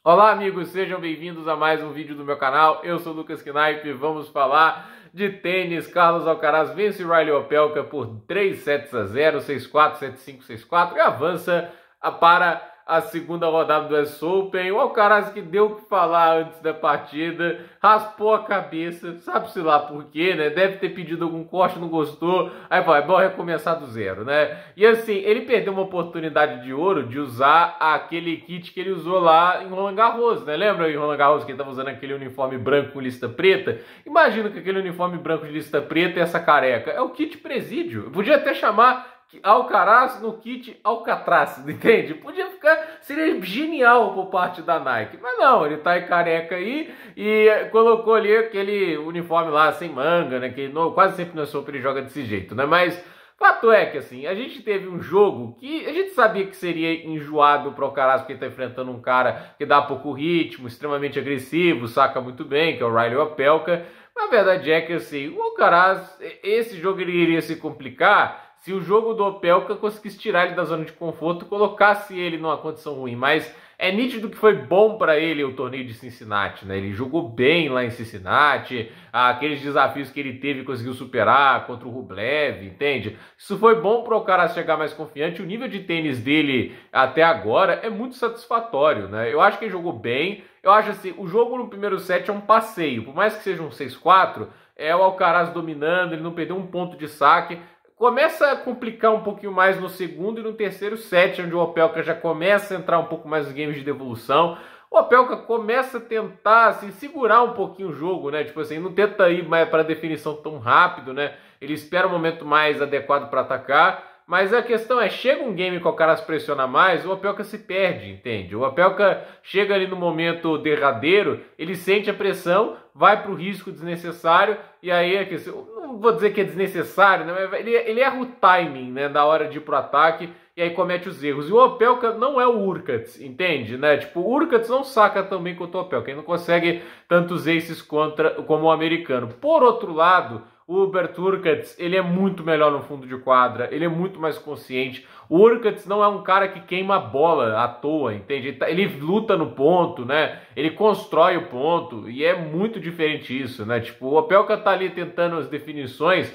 Olá amigos, sejam bem-vindos a mais um vídeo do meu canal. Eu sou o Lucas Knaip e vamos falar de tênis. Carlos Alcaraz vence Reilly Opelka por 3-0, 6-4, 7-5, 6-4 e avança para a segunda rodada do US Open. O Alcaraz, que deu o que falar antes da partida, raspou a cabeça, sabe-se lá por quê, né? Deve ter pedido algum corte, não gostou, aí vai, é bom recomeçar do zero, né? E assim, ele perdeu uma oportunidade de ouro de usar aquele kit que ele usou lá em Roland Garros, né? Lembra em Roland Garros que ele estava usando aquele uniforme branco com lista preta? Imagina que aquele uniforme branco de lista preta e essa careca. É o kit presídio. Eu podia até chamar Alcaraz no kit Alcatraz, entende? Podia ficar, seria genial por parte da Nike, mas não, ele tá aí careca aí e colocou ali aquele uniforme lá sem manga, né? Que quase sempre no Open ele joga desse jeito, né? Mas fato é que assim, a gente teve um jogo que a gente sabia que seria enjoado para o Alcaraz, porque ele tá enfrentando um cara que dá pouco ritmo, extremamente agressivo, saca muito bem, que é o Reilly Opelka. Mas a verdade é que assim, o Alcaraz, esse jogo ele iria se complicar se o jogo do Opelka conseguisse tirar ele da zona de conforto e colocasse ele numa condição ruim. Mas é nítido que foi bom para ele o torneio de Cincinnati, né? Ele jogou bem lá em Cincinnati, aqueles desafios que ele teve conseguiu superar contra o Rublev, entende? Isso foi bom para o cara chegar mais confiante. O nível de tênis dele até agora é muito satisfatório, né? Eu acho que ele jogou bem. Eu acho assim, o jogo no primeiro set é um passeio. Por mais que seja um 6-4, é o Alcaraz dominando, ele não perdeu um ponto de saque. Começa a complicar um pouquinho mais no segundo e no terceiro set, onde o Opelka já começa a entrar um pouco mais nos games de devolução. O Opelka começa a tentar assim, segurar um pouquinho o jogo, né? Tipo assim, não tenta ir mais para a definição tão rápido, né? Ele espera o momento mais adequado para atacar. Mas a questão é, chega um game que o cara se pressiona mais, o Opelka se perde, entende? O Opelka chega ali no momento derradeiro, ele sente a pressão, vai para o risco desnecessário, e aí é que não vou dizer que é desnecessário, né? Mas ele erra o timing, né, da hora de ir pro ataque, e aí comete os erros. E o Opelka não é o Hurkacz, entende? Né? Tipo, o Hurkacz não saca tão bem quanto o Opelka, ele não consegue tantos aces como o americano. Por outro lado, o Hubert Hurkacz, ele é muito melhor no fundo de quadra, ele é muito mais consciente. O Hurkacz não é um cara que queima a bola à toa, entende? Ele luta no ponto, né? Ele constrói o ponto, e é muito diferente isso, né? Tipo, o Opelka tá ali tentando as definições,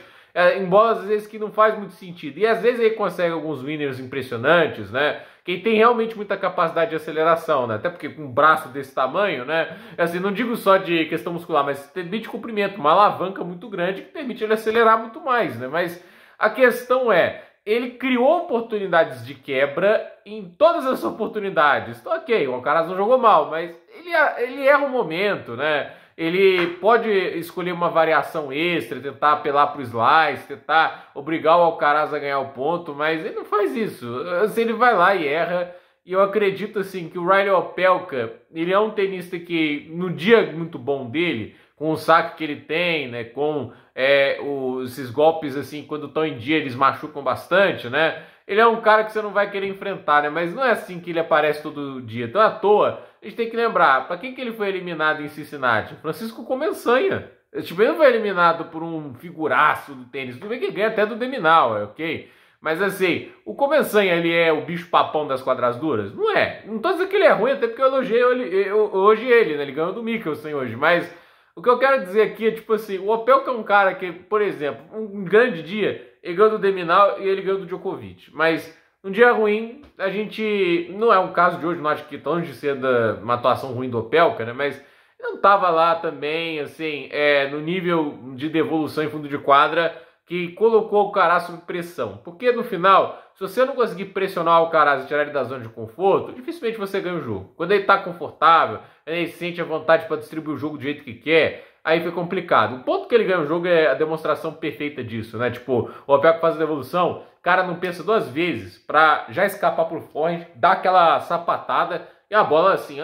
em bolas às vezes que não faz muito sentido. E às vezes ele consegue alguns winners impressionantes, né? Quem tem realmente muita capacidade de aceleração, né? Até porque com um braço desse tamanho, né? Assim, não digo só de questão muscular, mas também de comprimento, uma alavanca muito grande que permite ele acelerar muito mais, né? Mas a questão é, ele criou oportunidades de quebra em todas as oportunidades. Então, ok, o Alcaraz não jogou mal, mas ele erra o momento, né? Ele pode escolher uma variação extra, tentar apelar para o slice, tentar obrigar o Alcaraz a ganhar o ponto, mas ele não faz isso. Assim, ele vai lá e erra. E eu acredito assim que o Reilly Opelka, ele é um tenista que no dia muito bom dele, com o saque que ele tem, né, com esses golpes assim, quando estão em dia eles machucam bastante, né? Ele é um cara que você não vai querer enfrentar, né? Mas não é assim que ele aparece todo dia. Então, à toa, a gente tem que lembrar, para quem que ele foi eliminado em Cincinnati? Francisco Comensanha. Tipo, ele não foi eliminado por um figuraço do tênis. Tudo bem que ganha até do Deminal, ok? Mas assim, o Comensanha, ele é o bicho papão das quadras duras? Não é. Não tô dizendo que ele é ruim, até porque eu elogiei hoje ele, né? Ele ganhou do Mickelson hoje. Mas o que eu quero dizer aqui é, tipo assim, o Opelka é um cara que, por exemplo, um grande dia, ele ganhou do Deminal e ele ganhou do Djokovic. Mas um dia ruim, a gente... Não é um caso de hoje, não acho que tão longe de ser uma atuação ruim do Opelka, né? Mas ele não tava lá também, assim, no nível de devolução em fundo de quadra que colocou o Alcaraz sob pressão. Porque no final, se você não conseguir pressionar o Alcaraz e tirar ele da zona de conforto, dificilmente você ganha o jogo. Quando ele está confortável, ele sente a vontade para distribuir o jogo do jeito que quer, aí foi complicado. O ponto que ele ganha o jogo é a demonstração perfeita disso, né? Tipo, o Opelka faz a devolução, o cara não pensa duas vezes para já escapar por forehand, dar aquela sapatada e a bola assim,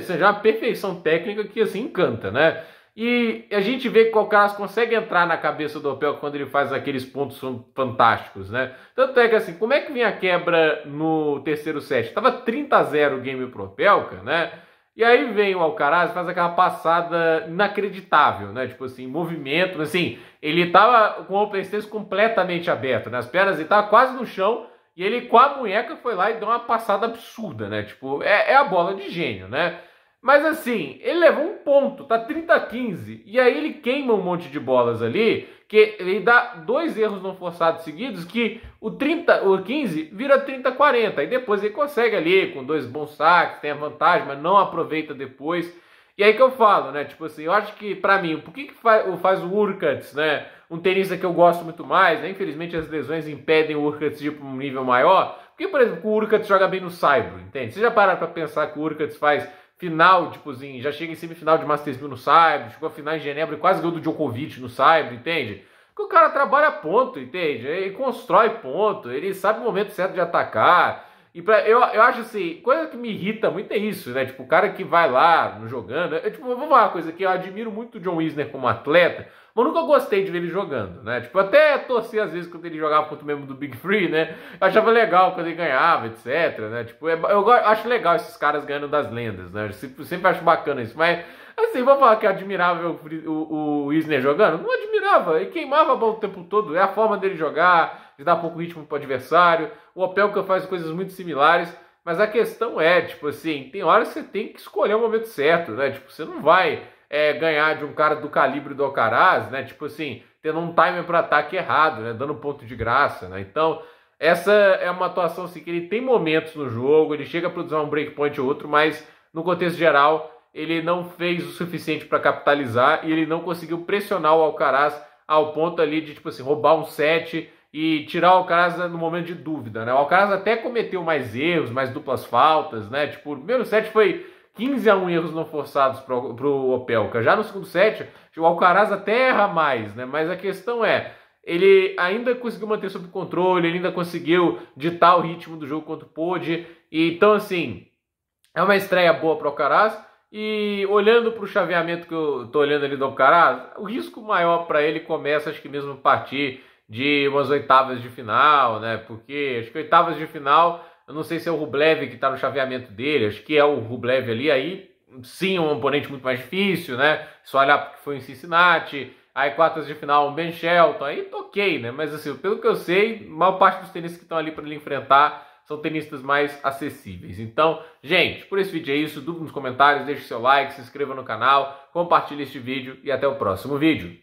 seja uma perfeição técnica que assim encanta, né? E a gente vê que o Alcaraz consegue entrar na cabeça do Opelka quando ele faz aqueles pontos fantásticos, né? Tanto é que assim, como é que vinha a quebra no terceiro set? Tava 30-0 o game pro Opelka, né? E aí vem o Alcaraz e faz aquela passada inacreditável, né? Tipo assim, movimento, assim, ele tava com o open stance completamente aberto, né? As pernas, ele tava quase no chão e ele com a munheca foi lá e deu uma passada absurda, né? Tipo, é a bola de gênio, né? Mas assim, ele levou um ponto, tá 30-15, e aí ele queima um monte de bolas ali, que ele dá 2 erros não forçados seguidos, que o 15 vira 30-40, e depois ele consegue ali, com 2 bons saques, tem a vantagem, mas não aproveita depois. E aí que eu falo, né, tipo assim, eu acho que pra mim, por que faz o Hurkacz, né, um tenista que eu gosto muito mais, né, infelizmente as lesões impedem o Hurkacz de ir pra um nível maior, porque, por exemplo, o Hurkacz joga bem no Saibro, entende? Você já pararam pra pensar que o Hurkacz faz final, tipo assim, já chega em semifinal de Masters 1000 no Saibro, chegou a final em Genebra e quase ganhou do Djokovic no Saibro, entende? Porque o cara trabalha ponto, entende? Ele constrói ponto, ele sabe o momento certo de atacar. E eu acho assim, coisa que me irrita muito é isso, né? Tipo, o cara que vai lá no jogando. Tipo, eu vou falar uma coisa que eu admiro muito o John Isner como atleta, mas eu nunca gostei de ver ele jogando, né? Tipo, até torci às vezes quando ele jogava contra o membro do Big Free, né? Eu achava legal quando ele ganhava, etc, né? Tipo, eu acho legal esses caras ganhando das lendas, né? Eu sempre acho bacana isso, mas assim, vou falar que eu admirava o Isner jogando? Não admirava, ele queimava a bola o tempo todo, é a forma dele jogar, de dar pouco ritmo pro adversário. O Opelka faz coisas muito similares, mas a questão é, tipo assim, tem horas que você tem que escolher o momento certo, né? Tipo, você não vai ganhar de um cara do calibre do Alcaraz, né? Tipo assim, tendo um timer para ataque errado, né? Dando ponto de graça, né? Então, essa é uma atuação assim que ele tem momentos no jogo, ele chega a produzir um breakpoint ou outro, mas no contexto geral, ele não fez o suficiente para capitalizar e ele não conseguiu pressionar o Alcaraz ao ponto ali de, tipo assim, roubar um set e tirar o Alcaraz no momento de dúvida, né? O Alcaraz até cometeu mais erros, mais duplas faltas, né? Tipo, o primeiro set foi 15-1 erros não forçados pro Opelka. Já no segundo set, o Alcaraz até erra mais, né? Mas a questão é, ele ainda conseguiu manter sob controle, ele ainda conseguiu ditar o ritmo do jogo quanto pôde. E, então, assim, é uma estreia boa pro Alcaraz. E olhando para o chaveamento que eu tô olhando ali do Alcaraz, o risco maior para ele começa, acho que mesmo a partir de umas oitavas de final, né? Porque acho que oitavas de final, eu não sei se é o Rublev que está no chaveamento dele, acho que é o Rublev ali, aí sim um oponente muito mais difícil, né? Só olhar porque foi em Cincinnati, aí quartas de final um Ben Shelton, aí toquei, né? Mas assim, pelo que eu sei, a maior parte dos tenistas que estão ali para ele enfrentar são tenistas mais acessíveis. Então, gente, por esse vídeo é isso. Dúvida nos comentários, deixe seu like, se inscreva no canal, compartilhe este vídeo e até o próximo vídeo.